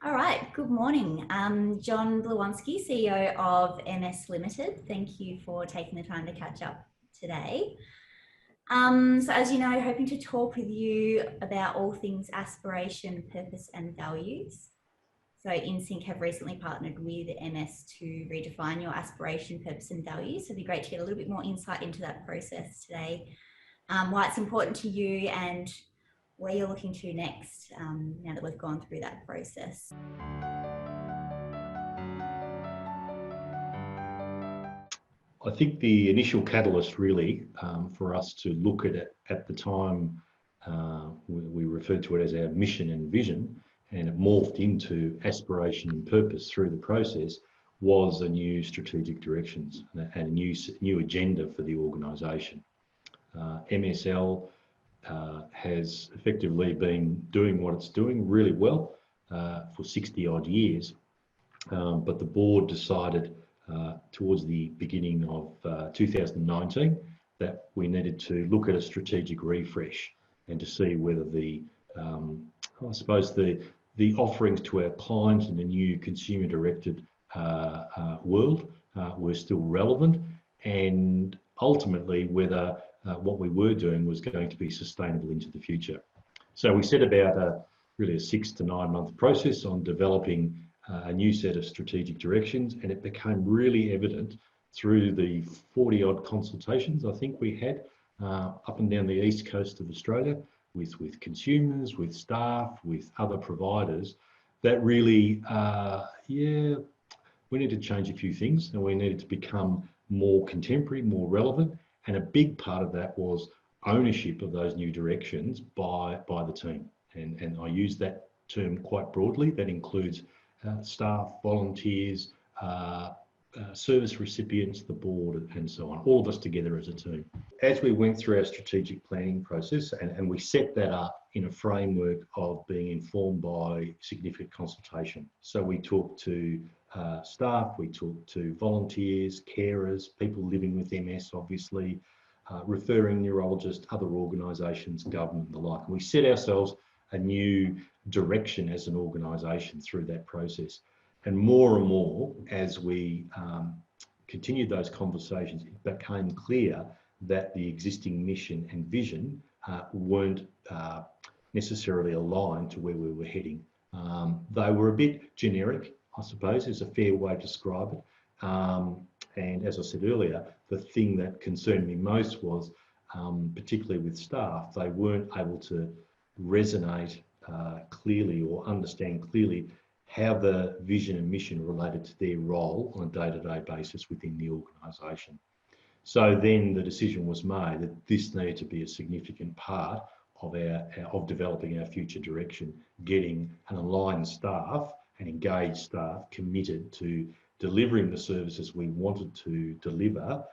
All right, good morning. John Blewonski, CEO of MS Limited. Thank you for taking the time to catch up today. So as you know, hoping to talk with you about all things aspiration, purpose and values. So Insync have recently partnered with MS to redefine your aspiration, purpose and values. So it'd be great to get a little bit more insight into that process today, why it's important to you and where you're looking to next now that we've gone through that process. I think the initial catalyst really for us to look at it at the time, we referred to it as our mission and vision, and it morphed into aspiration and purpose through the process, was a new strategic directions and a new agenda for the organisation. MSL has effectively been doing what it's doing really well for 60 odd years, but the board decided towards the beginning of 2019 that we needed to look at a strategic refresh and to see whether I suppose the offerings to our clients in the new consumer-directed world were still relevant, and ultimately whether what we were doing was going to be sustainable into the future. So we set about really a 6 to 9 month process on developing a new set of strategic directions, and it became really evident through the 40 odd consultations I think we had up and down the east coast of Australia with consumers, with staff, with other providers, that really, we need to change a few things and we needed to become more contemporary, more relevant, and a big part of that was ownership of those new directions by the team. And I use that term quite broadly. That includes staff, volunteers, service recipients, the board, and so on, all of us together as a team. As we went through our strategic planning process, and we set that up in a framework of being informed by significant consultation. So we talked to staff, we talked to volunteers, carers, people living with MS, obviously, referring neurologists, other organisations, government, and the like. And we set ourselves a new direction as an organisation through that process. And more, as we continued those conversations, it became clear that the existing mission and vision weren't necessarily aligned to where we were heading. They were a bit generic, I suppose, is a fair way to describe it. And as I said earlier, the thing that concerned me most was, particularly with staff, they weren't able to resonate clearly or understand clearly how the vision and mission related to their role on a day-to-day basis within the organisation. So then the decision was made that this needed to be a significant part of developing our future direction, getting an aligned staff and engaged staff committed to delivering the services we wanted to deliver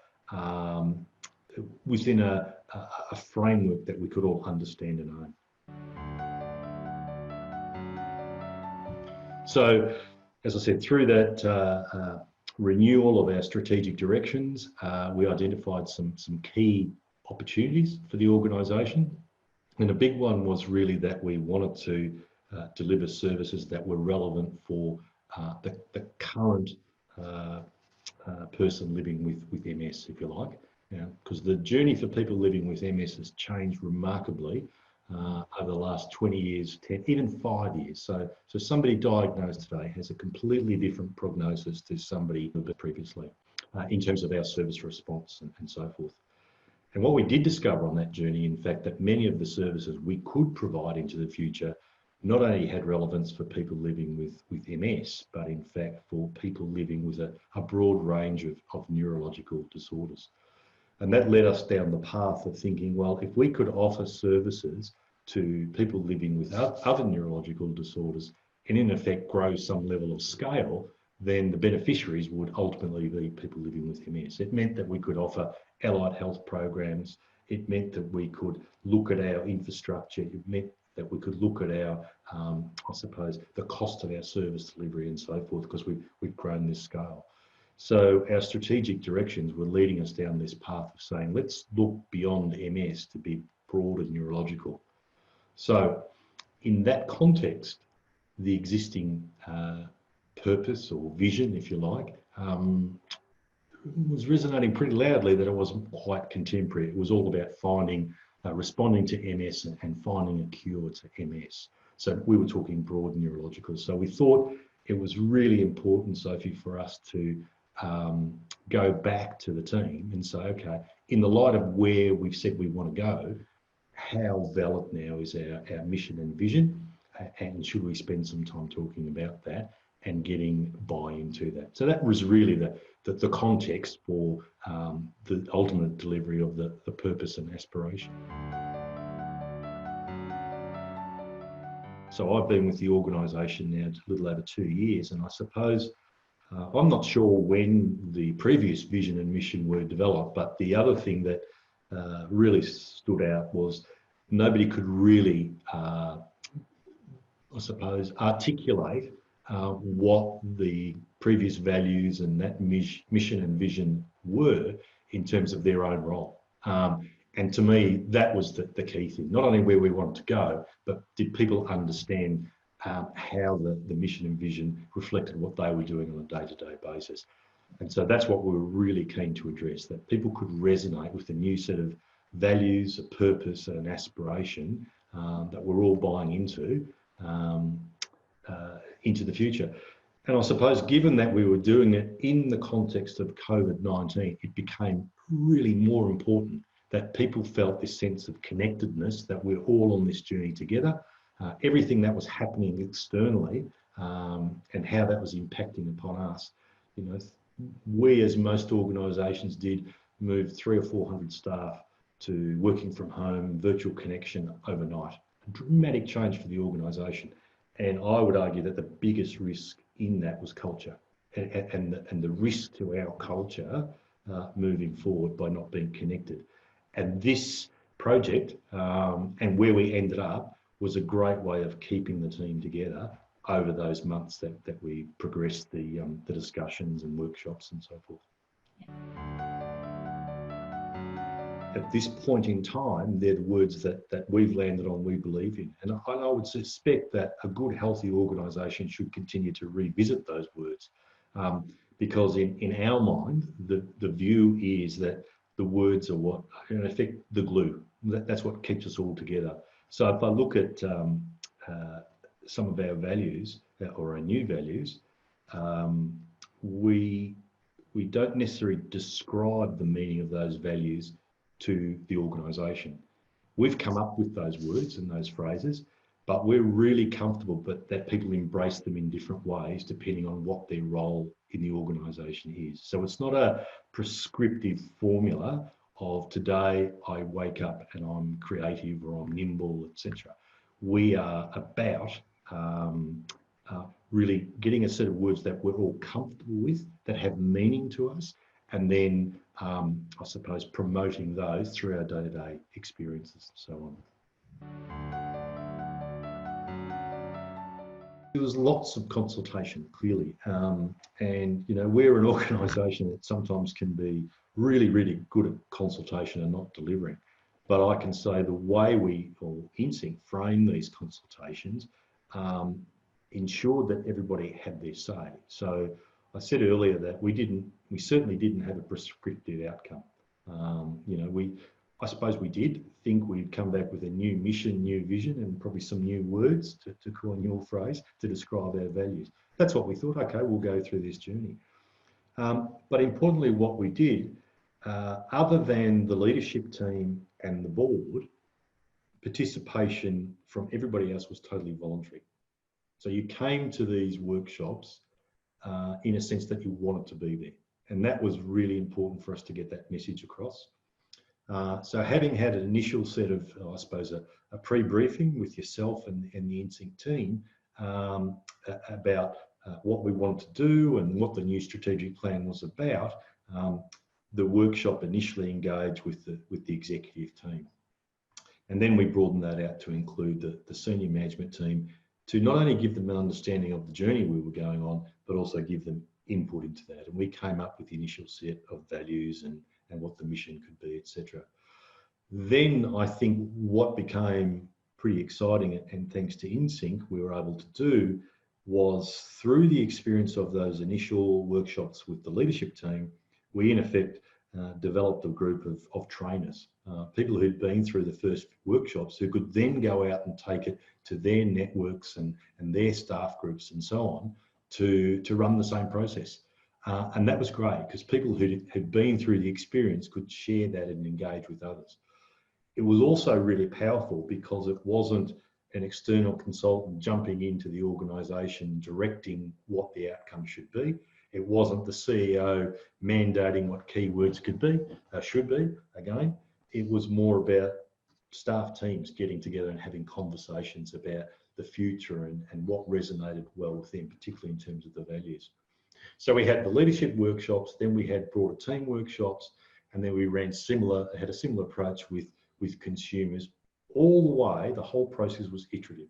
within a framework that we could all understand and own. So, as I said, through that renewal of our strategic directions, we identified some key opportunities for the organisation. And a big one was really that we wanted to deliver services that were relevant for the current person living with MS, if you like. Because the journey for people living with MS has changed remarkably over the last 20 years, 10, even 5 years. So somebody diagnosed today has a completely different prognosis to somebody previously in terms of our service response and so forth. And what we did discover on that journey, in fact, that many of the services we could provide into the future not only had relevance for people living with MS, but in fact for people living with a broad range of neurological disorders. And that led us down the path of thinking, well, if we could offer services to people living with other neurological disorders and in effect grow some level of scale, then the beneficiaries would ultimately be people living with MS. It meant that we could offer allied health programs. It meant that we could look at our infrastructure. It meant that we could look at our, I suppose, the cost of our service delivery and so forth, because we've grown this scale. So our strategic directions were leading us down this path of saying, let's look beyond MS to be broader neurological. So in that context, the existing purpose or vision, if you like, was resonating pretty loudly that it wasn't quite contemporary. It was all about finding, responding to MS and finding a cure to MS. So we were talking broad neurological. So we thought it was really important, Sophie, for us to go back to the team and say, okay, in the light of where we've said we want to go, how valid now is our mission and vision? And should we spend some time talking about that and getting buy-in to that? So that was really the context for the ultimate delivery of the purpose and aspiration. So I've been with the organisation now a little over 2 years, and I suppose I'm not sure when the previous vision and mission were developed, but the other thing that really stood out was nobody could really, I suppose, articulate what the previous values and that mission and vision were in terms of their own role. And to me, that was the key thing, not only where we wanted to go, but did people understand how the mission and vision reflected what they were doing on a day-to-day basis. And so that's what we were really keen to address, that people could resonate with a new set of values, a purpose, and an aspiration that we're all buying into the future. And I suppose given that we were doing it in the context of COVID-19, it became really more important that people felt this sense of connectedness, that we're all on this journey together. Everything that was happening externally and how that was impacting upon us. You know, we, as most organisations did, moved 300 or 400 staff to working from home, virtual connection overnight. A dramatic change for the organisation. And I would argue that the biggest risk in that was culture and the risk to our culture moving forward by not being connected. And this project and where we ended up was a great way of keeping the team together over those months that we progressed the discussions and workshops and so forth. At this point in time, they're the words that we've landed on, we believe in. And I would suspect that a good, healthy organisation should continue to revisit those words because in our mind, the view is that the words are what, in effect, the glue. That's what keeps us all together. So if I look at some of our values or our new values, we don't necessarily describe the meaning of those values to the organisation. We've come up with those words and those phrases, but we're really comfortable that people embrace them in different ways depending on what their role in the organisation is. So it's not a prescriptive formula of today I wake up and I'm creative or I'm nimble, etc. We are about really getting a set of words that we're all comfortable with, that have meaning to us, and then I suppose promoting those through our day-to-day experiences and so on. There was lots of consultation, clearly, and you know, we're an organisation that sometimes can be really, really good at consultation and not delivering. But I can say the way we, or Insync, frame these consultations ensured that everybody had their say. So I said earlier that we certainly didn't have a prescriptive outcome. You know, I suppose we did think we'd come back with a new mission, new vision, and probably some new words, to coin your phrase, to describe our values. That's what we thought, okay, we'll go through this journey. But importantly, what we did, other than the leadership team and the board, participation from everybody else was totally voluntary. So you came to these workshops in a sense that you wanted to be there. And that was really important for us to get that message across. So having had an initial set of, I suppose, a pre-briefing with yourself and the Insync team about what we wanted to do and what the new strategic plan was about, the workshop initially engaged with the executive team. And then we broadened that out to include the senior management team to not only give them an understanding of the journey we were going on, but also give them input into that. And we came up with the initial set of values and what the mission could be, etc. Then I think what became pretty exciting, and thanks to Insync, we were able to do was through the experience of those initial workshops with the leadership team, we in effect developed a group of trainers, people who'd been through the first workshops who could then go out and take it to their networks and their staff groups and so on to run the same process. And that was great because people who had been through the experience could share that and engage with others. It was also really powerful because it wasn't an external consultant jumping into the organisation directing what the outcome should be. It wasn't the CEO mandating what keywords should be. Again, it was more about staff teams getting together and having conversations about the future and what resonated well with them, particularly in terms of the values. So we had the leadership workshops, then we had broader team workshops, and then we had a similar approach with consumers. All the way, the whole process was iterative.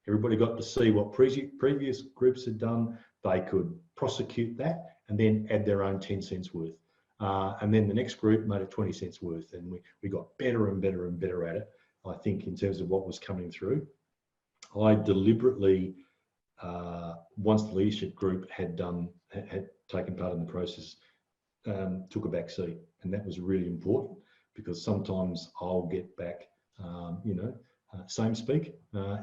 Everybody got to see what previous groups had done. They could prosecute that and then add their own 10 cents worth. And then the next group made it 20 cents worth. And we got better and better and better at it, I think, in terms of what was coming through. I deliberately, once the leadership group had taken part in the process, took a back seat. And that was really important because sometimes I'll get back same speak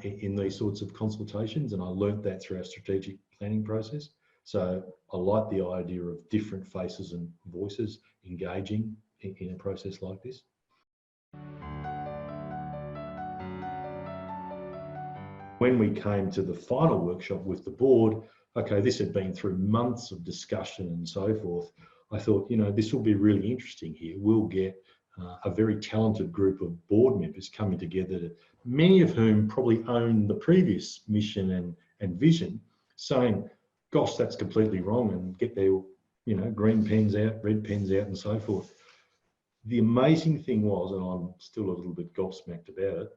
in these sorts of consultations, and I learnt that through our strategic planning process. So I like the idea of different faces and voices engaging in a process like this. When we came to the final workshop with the board, okay, this had been through months of discussion and so forth. I thought, this will be really interesting here. We'll get a very talented group of board members coming together, many of whom probably own the previous mission and vision, saying, gosh, that's completely wrong, and get their green pens out, red pens out and so forth. The amazing thing was, and I'm still a little bit gobsmacked about it,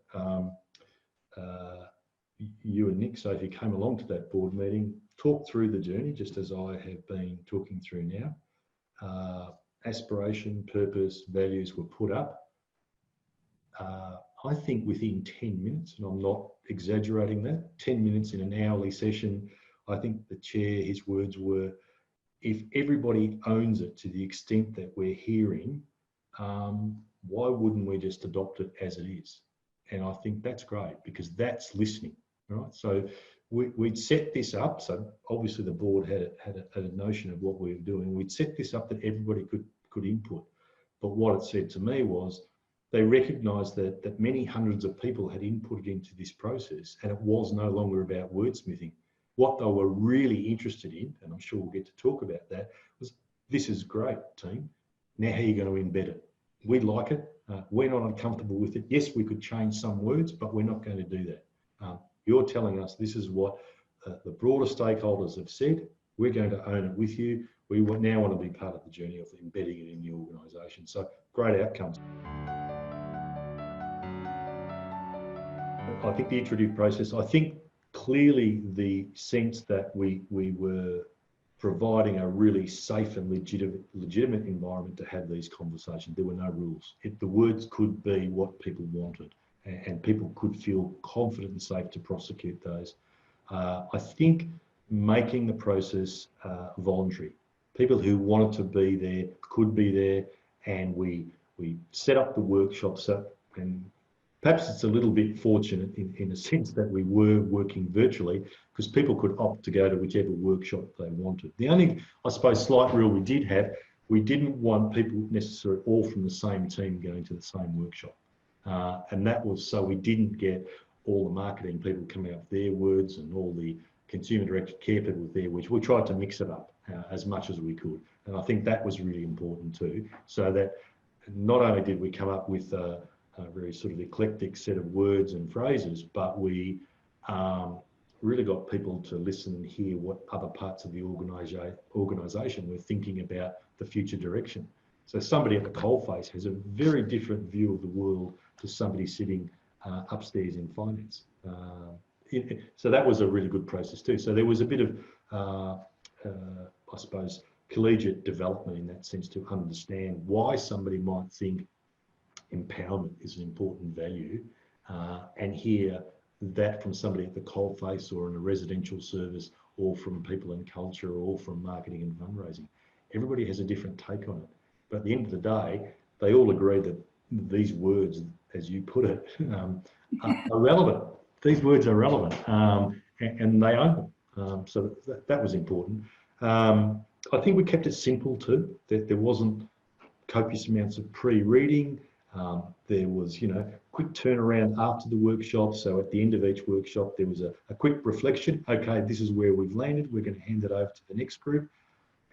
you and Nick, Sophie, came along to that board meeting, talked through the journey, just as I have been talking through now. Aspiration, purpose, values were put up. I think within 10 minutes, and I'm not exaggerating that, 10 minutes in an hourly session, I think the chair, his words were, if everybody owns it to the extent that we're hearing, why wouldn't we just adopt it as it is? And I think that's great because that's listening, right? So we'd set this up. So obviously the board had a notion of what we were doing. We'd set this up that everybody could input. But what it said to me was they recognised that many hundreds of people had inputted into this process, and it was no longer about wordsmithing. What they were really interested in, and I'm sure we'll get to talk about that, was this is great, team. Now how are you going to embed it? We like it. We're not uncomfortable with it. Yes, we could change some words, but we're not going to do that. You're telling us this is what the broader stakeholders have said. We're going to own it with you. We now want to be part of the journey of embedding it in the organisation. So great outcomes. I think the iterative process, I think clearly the sense that we were providing a really safe and legitimate environment to have these conversations. There were no rules. The words could be what people wanted, and people could feel confident and safe to prosecute those. I think making the process voluntary. People who wanted to be there could be there, and we set up the workshops up, and perhaps it's a little bit fortunate in a sense that we were working virtually because people could opt to go to whichever workshop they wanted. The only, I suppose, slight rule we did have, we didn't want people necessarily all from the same team going to the same workshop. And that was so we didn't get all the marketing people coming up with their words and all the consumer-directed care people with their words. We tried to mix it up as much as we could. And I think that was really important too, so that not only did we come up with a very sort of eclectic set of words and phrases, but we really got people to listen and hear what other parts of the organisation were thinking about the future direction. So somebody at the coalface has a very different view of the world to somebody sitting upstairs in finance. So that was a really good process too. So there was a bit of, I suppose, collegiate development in that sense to understand why somebody might think empowerment is an important value and hear that from somebody at the coalface or in a residential service or from people in culture or from marketing and fundraising. Everybody has a different take on it. But at the end of the day, they all agree that these words, as you put it, are relevant. These words are relevant, and they own them. So that was important. I think we kept it simple too, that there wasn't copious amounts of pre-reading. There was, quick turnaround after the workshop. So at the end of each workshop, there was a quick reflection. Okay, this is where we've landed. We're going to hand it over to the next group.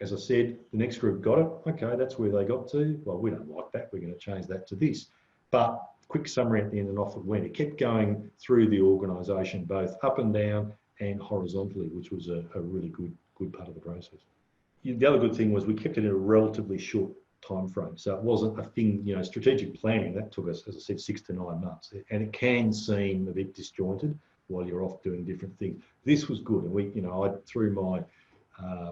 As I said, the next group got it. Okay, that's where they got to. Well, we don't like that. We're going to change that to this. But quick summary at the end and off it went. It kept going through the organisation, both up and down and horizontally, which was a really good part of the process. The other good thing was we kept it in a relatively short time frame. So it wasn't a thing, strategic planning, that took us, as I said, 6 to 9 months. And it can seem a bit disjointed while you're off doing different things. This was good. And through my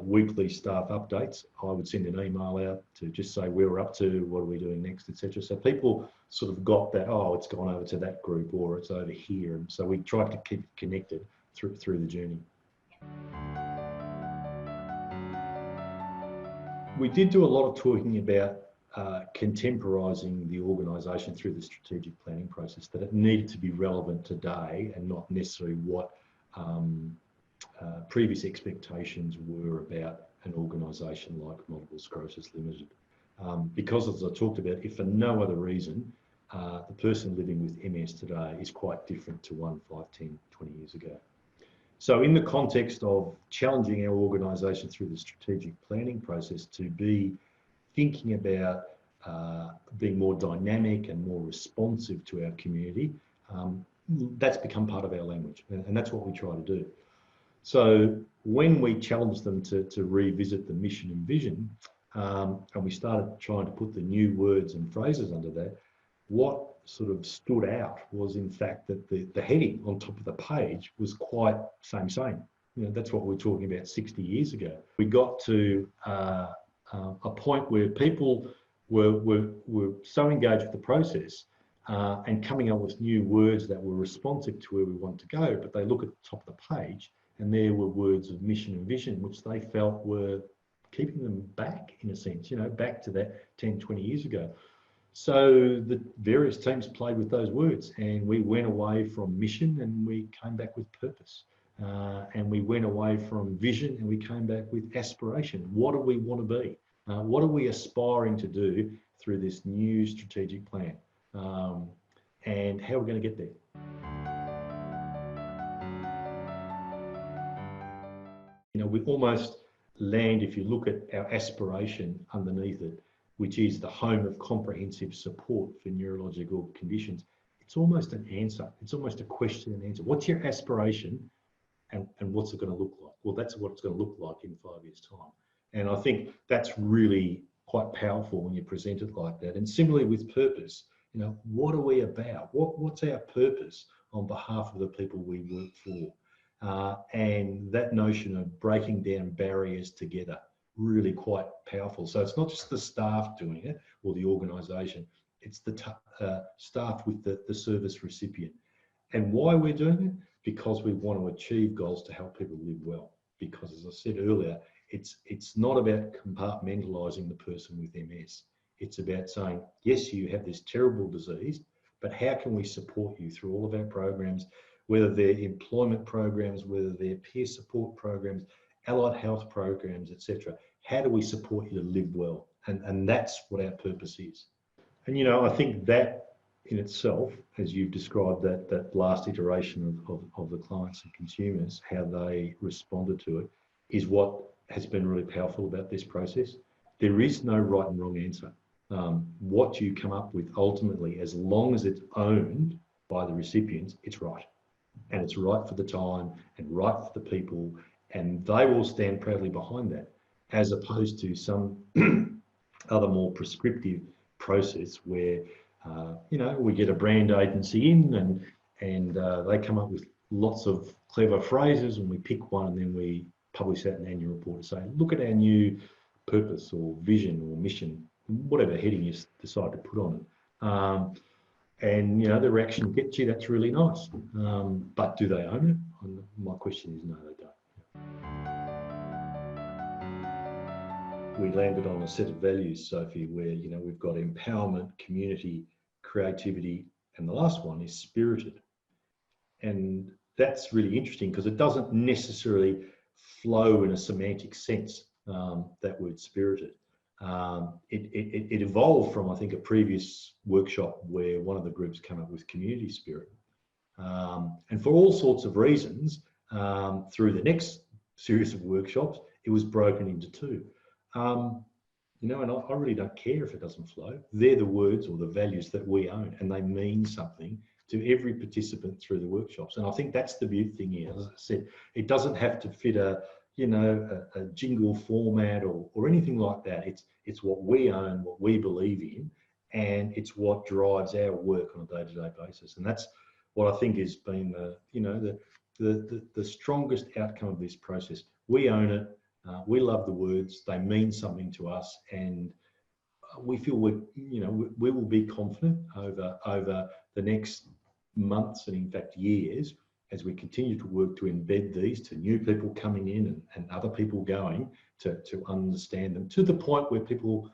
weekly staff updates, I would send an email out to just say where we're up to, what are we doing next, etc. So people sort of got that, oh, it's gone over to that group or it's over here. And so we tried to keep it connected through the journey. We did do a lot of talking about contemporising the organisation through the strategic planning process, that it needed to be relevant today and not necessarily what previous expectations were about an organisation like Multiple Sclerosis Limited. Because, as I talked about, if for no other reason, the person living with MS today is quite different to one 5, 10, 20 years ago. So in the context of challenging our organisation through the strategic planning process to be thinking about being more dynamic and more responsive to our community, that's become part of our language, and that's what we try to do. So when we challenged them to revisit the mission and vision, and we started trying to put the new words and phrases under that, what sort of stood out was, in fact, that the heading on top of the page was quite same. That's what we were talking about 60 years ago. We got to a point where people were so engaged with the process and coming up with new words that were responsive to where we want to go, but they look at the top of the page and there were words of mission and vision, which they felt were keeping them back, in a sense, back to that 10, 20 years ago. So the various teams played with those words, and we went away from mission and we came back with purpose. And we went away from vision and we came back with aspiration. What do we want to be? What are we aspiring to do through this new strategic plan? And how are we going to get there? We almost land, if you look at our aspiration underneath it, which is the home of comprehensive support for neurological conditions. It's almost an answer. It's almost a question and answer. What's your aspiration and what's it going to look like? Well, that's what it's going to look like in 5 years' time. And I think that's really quite powerful when you present it like that. And similarly with purpose, what are we about? What's our purpose on behalf of the people we work for? And that notion of breaking down barriers together, really quite powerful. So it's not just the staff doing it or the organisation, it's the staff with the service recipient. And why we're doing it? Because we want to achieve goals to help people live well. Because, as I said earlier, it's not about compartmentalising the person with MS. It's about saying, yes, you have this terrible disease, but how can we support you through all of our programs, whether they're employment programs, whether they're peer support programs, allied health programs, etc. How do we support you to live well? And that's what our purpose is. And, I think that in itself, as you've described that last iteration of the clients and consumers, how they responded to it, is what has been really powerful about this process. There is no right and wrong answer. What you come up with ultimately, as long as it's owned by the recipients, it's right. And it's right for the time and right for the people, and they will stand proudly behind that, as opposed to some other more prescriptive process where, we get a brand agency in and they come up with lots of clever phrases and we pick one and then we publish that in an annual report to say, look at our new purpose or vision or mission, whatever heading you decide to put on it. And, you know, the reaction gets you, that's really nice. But do they own it? My question is no, they don't. We landed on a set of values, Sophie, where, you know, we've got empowerment, community, creativity, and the last one is spirited. And that's really interesting because it doesn't necessarily flow in a semantic sense, that word spirited. It evolved from, I think, a previous workshop where one of the groups came up with community spirit. And for all sorts of reasons, through the next series of workshops, it was broken into two. You know, and I really don't care if it doesn't flow. They're the words or the values that we own, and they mean something to every participant through the workshops. And I think that's the beauty thing here. As I said, it doesn't have to fit a, you know, a jingle format or anything like that. It's what we own, what we believe in, and it's what drives our work on a day-to-day basis. And that's what I think has been the, you know, the strongest outcome of this process. We own it. We love the words. They mean something to us, and we feel we will be confident over the next months and in fact years as we continue to work to embed these to new people coming in and other people going to understand them to the point where people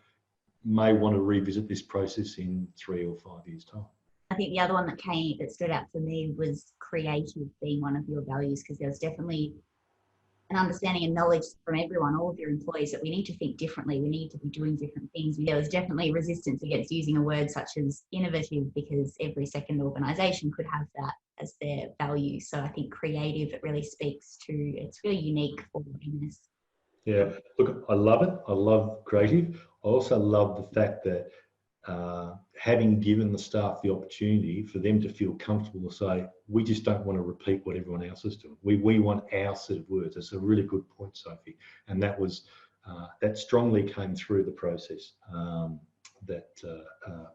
may want to revisit this process in 3 or 5 years' time. I think the other one that stood out for me was creative being one of your values, because there was definitely an understanding and knowledge from everyone, all of your employees, that we need to think differently. We need to be doing different things. There was definitely resistance against using a word such as innovative, because every second organisation could have that as their value. So I think creative, it really speaks to, it's really unique for MS. Yeah, look, I love it. I love creative. I also love the fact that having given the staff the opportunity for them to feel comfortable to say, we just don't want to repeat what everyone else is doing. We want our set of words. That's a really good point, Sophie. And that was, that strongly came through the process that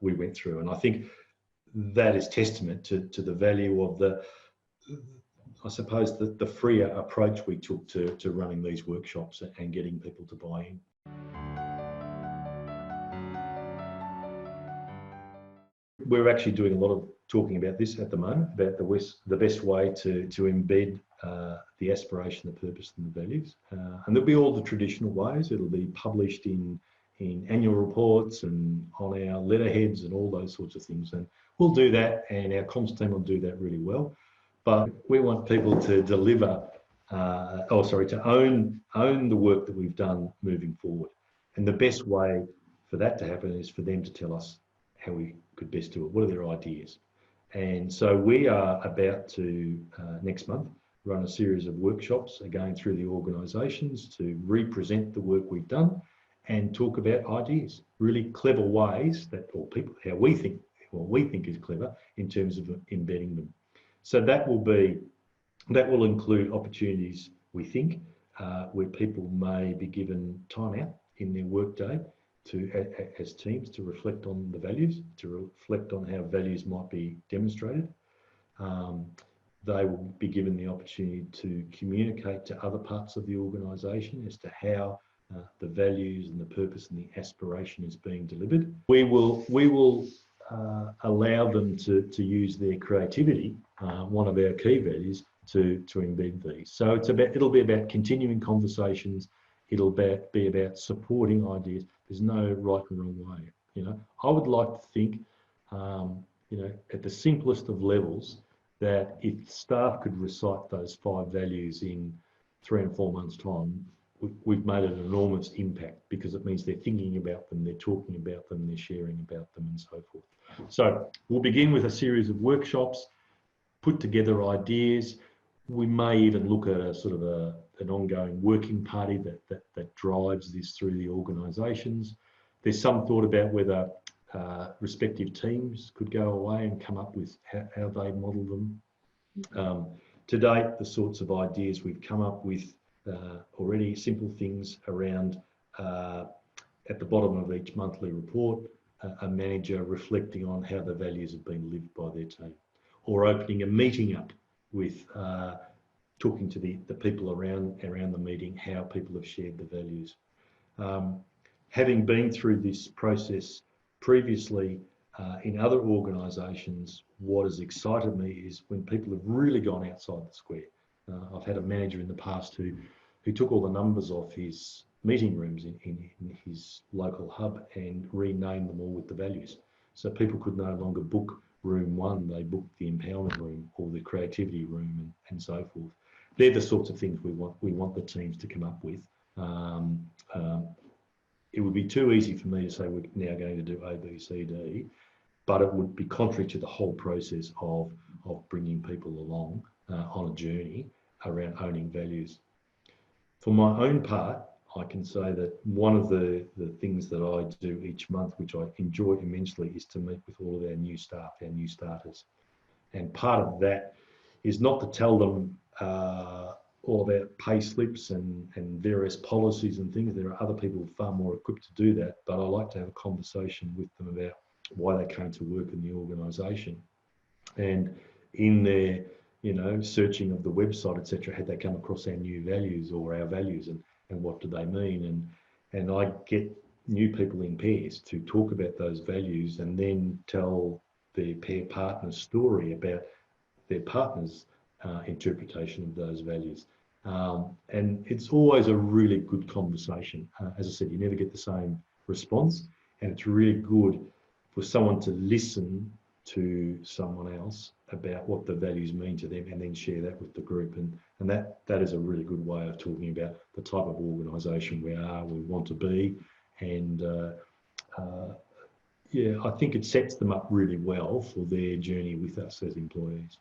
we went through. And I think that is testament to the value of the, I suppose, the freer approach we took to running these workshops and getting people to buy in. We're actually doing a lot of talking about this at the moment, about the best way to embed the aspiration, the purpose and the values. And there'll be all the traditional ways. It'll be published in annual reports and on our letterheads and all those sorts of things. And we'll do that, and our comms team will do that really well. But we want people to deliver, to own the work that we've done moving forward. And the best way for that to happen is for them to tell us how we could best do it. What are their ideas? And so we are about to, next month, run a series of workshops again through the organisations to represent the work we've done and talk about ideas, really clever ways that, or people, how we think, what we think is clever in terms of embedding them. So that will include opportunities, we think, where people may be given time out in their workday as teams to reflect on the values, to reflect on how values might be demonstrated. They will be given the opportunity to communicate to other parts of the organisation as to how the values and the purpose and the aspiration is being delivered. We will allow them to use their creativity, one of our key values, to embed these. So it'll be about continuing conversations. It'll be about supporting ideas. There's no right and wrong way. You know, I would like to think, you know, at the simplest of levels, that if staff could recite those 5 values in 3 and 4 months' time, we've made an enormous impact, because it means they're thinking about them, they're talking about them, they're sharing about them, and so forth. So we'll begin with a series of workshops, put together ideas. We may even look at a sort of an ongoing working party that drives this through the organisations. There's some thought about whether respective teams could go away and come up with how they model them. To date, the sorts of ideas we've come up with already, simple things around at the bottom of each monthly report, a manager reflecting on how the values have been lived by their team, or opening a meeting up with talking to the people around the meeting, how people have shared the values. Having been through this process previously, In other organisations, what has excited me is when people have really gone outside the square. I've had a manager in the past who took all the numbers off his meeting rooms in his local hub and renamed them all with the values. So people could no longer book room 1, they booked the empowerment room or the creativity room and so forth. They're the sorts of things we want the teams to come up with. It would be too easy for me to say we're now going to do A, B, C, D, but it would be contrary to the whole process of bringing people along on a journey around owning values. For my own part, I can say that one of the things that I do each month, which I enjoy immensely, is to meet with all of our new staff, our new starters. And part of that is not to tell them all about pay slips and various policies and things. There are other people far more equipped to do that, but I like to have a conversation with them about why they came to work in the organisation. And in their, searching of the website, etc., had they come across our new values or our values and what do they mean? And I get new people in pairs to talk about those values and then tell their pair partner's story about their partner's interpretation of those values. And it's always a really good conversation. As I said, you never get the same response, and it's really good for someone to listen to someone else about what the values mean to them and then share that with the group. And that is a really good way of talking about the type of organisation we want to be. And yeah, I think it sets them up really well for their journey with us as employees.